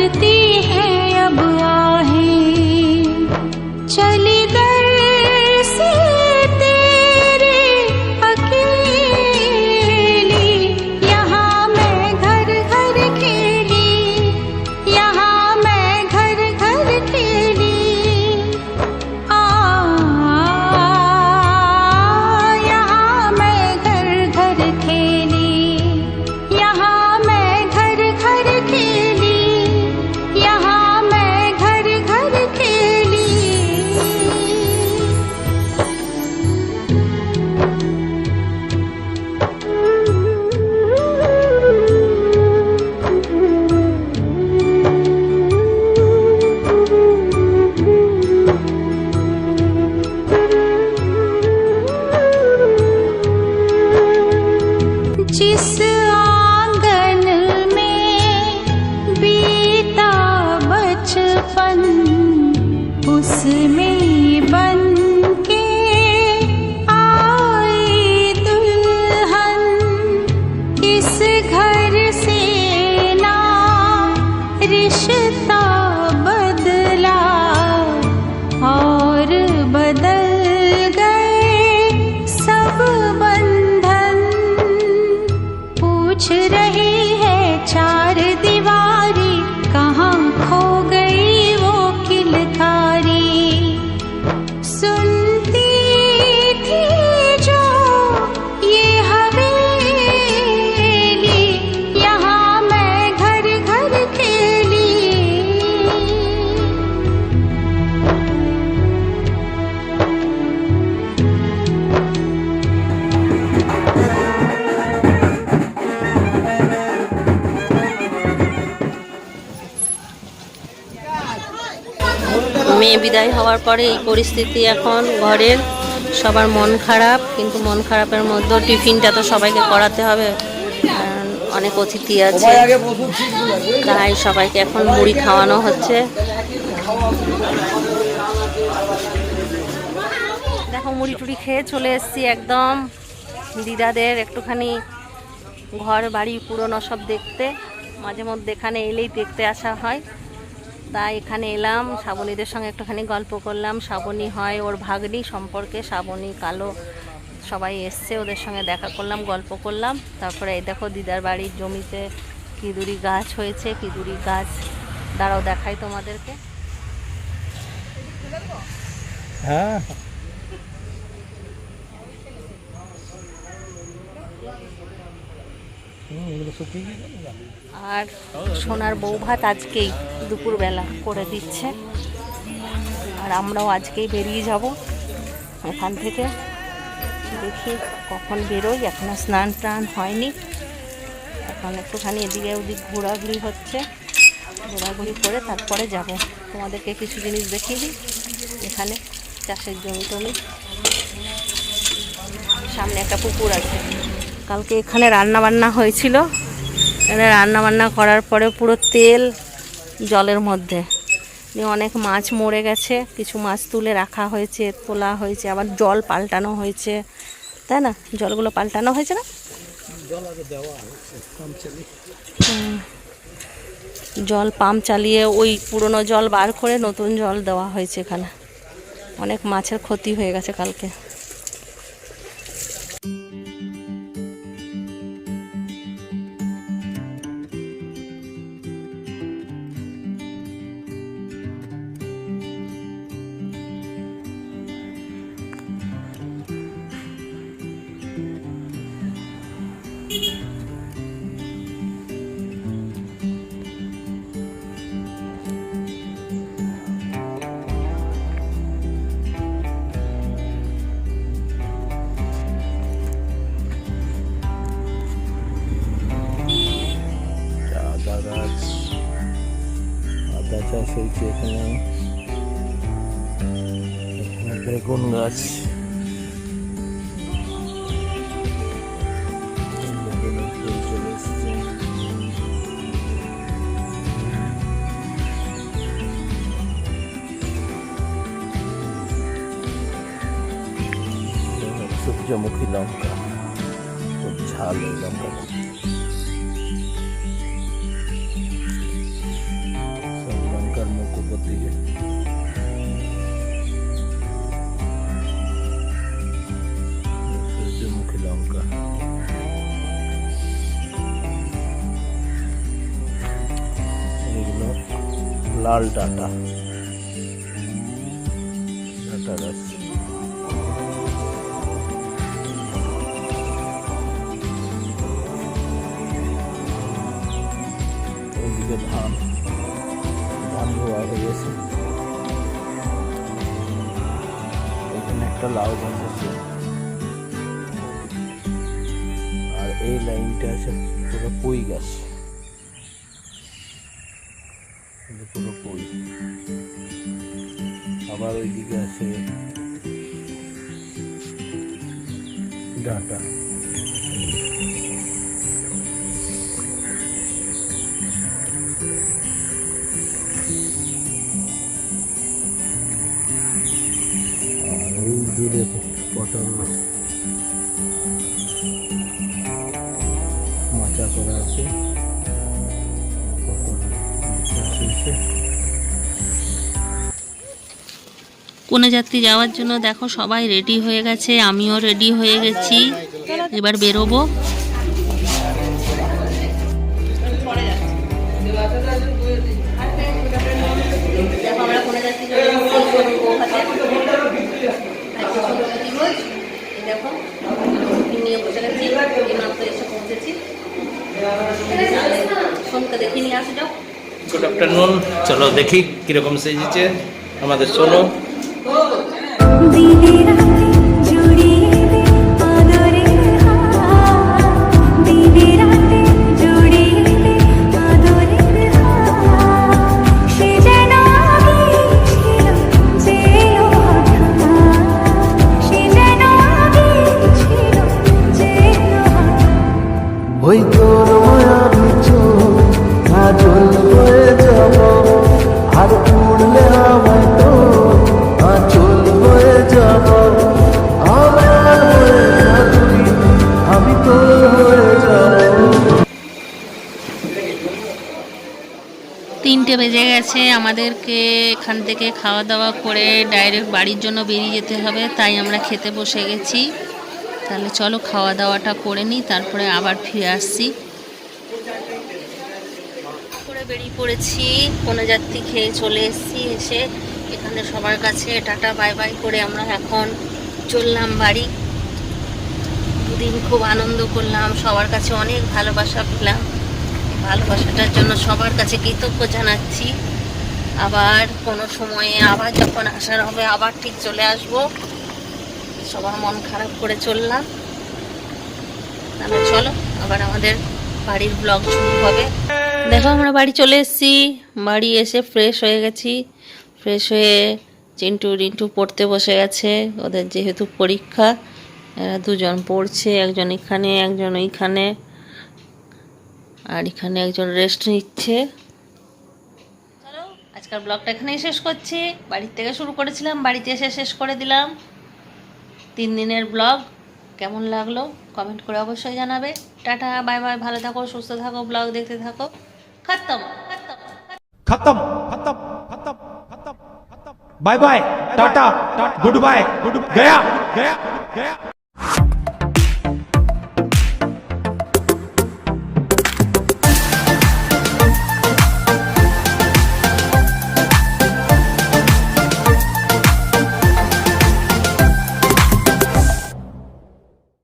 भरती है अब आहें, चली दर से तेरे अकेली। यहाँ मैं घर घर खेली, यहाँ मैं घर घर खेली। यहाँ मैं घर घर खेली, यहाँ मैं घर घर खेली, यहाँ मैं घर घर खेली। जिस आंगन में बीता बचपन, उसमें बन के आई दुल्हन। इस घर से ना रिश्ता बदला और बदल गए सब बंधन। पूछ रही है चार दीवारी, कहाँ खो गई वो किलकारी। सुनती थी जो ये हवेली, यहाँ मैं घर घर खेली। মেয়ে বিদায় হওয়ার পরে এই পরিস্থিতি এখন ঘরের। সবার মন খারাপ, কিন্তু মন খারাপের মধ্যেও টিফিনটা তো সবাইকে করাতে হবে, কারণ অনেক অতিথি আছে, তাই সবাইকে এখন মুড়ি খাওয়ানো হচ্ছে। দেখো মুড়ি টুড়ি খেয়ে চলে এসেছি একদম দিদাদের একটুখানি ঘর বাড়ি পুরনো সব দেখতে। মাঝে মধ্যে এখানে এলেই দেখতে আসা হয়, তাই এখানে এলাম। শ্রাবণীদের সঙ্গে একটুখানি গল্প করলাম। শ্রাবণী হয় ওর ভাগ্নি সম্পর্কে, শ্রাবণী কালো সবাই এসছে, ওদের সঙ্গে দেখা করলাম, গল্প করলাম। তারপরে এই দেখো দিদার বাড়ির জমিতে কিদুরি গাছ হয়েছে। কিদুরি গাছ দাঁড়াও দেখাই তোমাদেরকে। হ্যাঁ আর সোনার বউ ভাত আজকেই দুপুরবেলা করে দিচ্ছে, আর আমরাও আজকেই বেরিয়ে যাব এখান থেকে। দেখি কখন বেরোই, এখনও স্নান টান হয়নি, এখন একটুখানি এদিকে ওদিক ঘোরাঘুরি হচ্ছে। ঘোরাঘুরি করে তারপরে যাব। তোমাদেরকে কিছু জিনিস দেখিয়ে দিই। এখানে চাষের জমি টমি, সামনে একটা পুকুর আছে। কালকে এখানে রান্না বান্না হয়েছিল, এখানে রান্না বান্না করার পরে পুরো তেল জলের মধ্যে, অনেক মাছ মরে গেছে, কিছু মাছ তুলে রাখা হয়েছে, তোলা হয়েছে, আবার জল পাল্টানো হয়েছে, তাই না? জলগুলো পাল্টানো হয়েছে না, জল পাম্প চালিয়ে ওই পুরনো জল বার করে নতুন জল দেওয়া হয়েছে। এখানে অনেক মাছের ক্ষতি হয়ে গেছে কালকে। চাষ হয়েছে এখানে, বেগুন গাছ, সূর্যমুখী লঙ্কা, খুব ঝাল এই লঙ্কা। লাল ডাটা ডাটা গাছ। ওইদিকে ধান রোয়া হয়ে গেছে। এখানে একটা লাউ গাছ আছে, আর এই লাইনটা আছে পুরো পুঁই গাছ, পুরো পুঁই। আবার ওইদিকে আছে ডাটা। আর ওই দূরে পটল মাচা করা আছে, পটল চাষ হয়েছে। কোনে যাত্রী যাওয়ার জন্য দেখো সবাই রেডি হয়ে গেছে, আমিও রেডি হয়ে গেছি, এবার বেরোবো। Good afternoon. চলো দেখি কিরকম সেজেছে আমাদের সোনু। ওই তোর মায়াবী চোখ কাজল হয়ে যাব, আর উড়লে আমায় তো আঁচল হয়ে যাব। আমার হয়ে যাবি, আমি তোর হয়ে যাব। 3টে বেজে গেছে, আমাদেরকে এখান থেকে খাওয়া দাওয়া করে ডাইরেক্ট বাড়ির জন্য বেরিয়ে যেতে হবে, তাই আমরা খেতে বসে গেছি। তাহলে চলো খাওয়া দাওয়াটা করে নিই, তারপরে আবার ফিরে আসছি। করে বেরিয়ে পড়েছি, কোনে যাত্রী খেয়ে চলে এসেছি। এসে এখানে সবার কাছে টাটা বাই বাই করে আমরা এখন চললাম বাড়ি। দুদিন খুব আনন্দ করলাম, সবার কাছে অনেক ভালোবাসা পেলাম। ভালোবাসাটার জন্য সবার কাছে কৃতজ্ঞ জানাচ্ছি। আবার কোনো সময়ে আবার যখন আসার হবে আবার ঠিক চলে আসব। সবার মন খারাপ করে চললাম। তাহলে চলো আবার আমাদের বাড়ির ব্লগ শুরু হবে। দেখো আমরা বাড়ি চলে এসেছি, বাড়ি এসে ফ্রেশ হয়ে গেছি। ফ্রেশ হয়ে চিন্টু রিন্টু পড়তে বসে গেছে, ওদের যেহেতু পরীক্ষা। এরা দুজন পড়ছে, একজন এখানে একজন ওইখানে, আর এখানে একজন রেস্ট নিচ্ছে। চলো আজকের ব্লগটা এখানেই শেষ করছি। বাড়ির থেকে শুরু করেছিলাম, বাড়িতে এসে শেষ করে দিলাম। 3 দিনের ব্লগ কেমন লাগলো কমেন্ট করে অবশ্যই জানাবে। টাটা বাই বাই, ভালো থাকো, সুস্থ থাকো, ব্লগ দেখতে থাকো। খতম খতম खत्म खत्म खत्म खत्म खत्म bye bye tata good bye good गया गया गया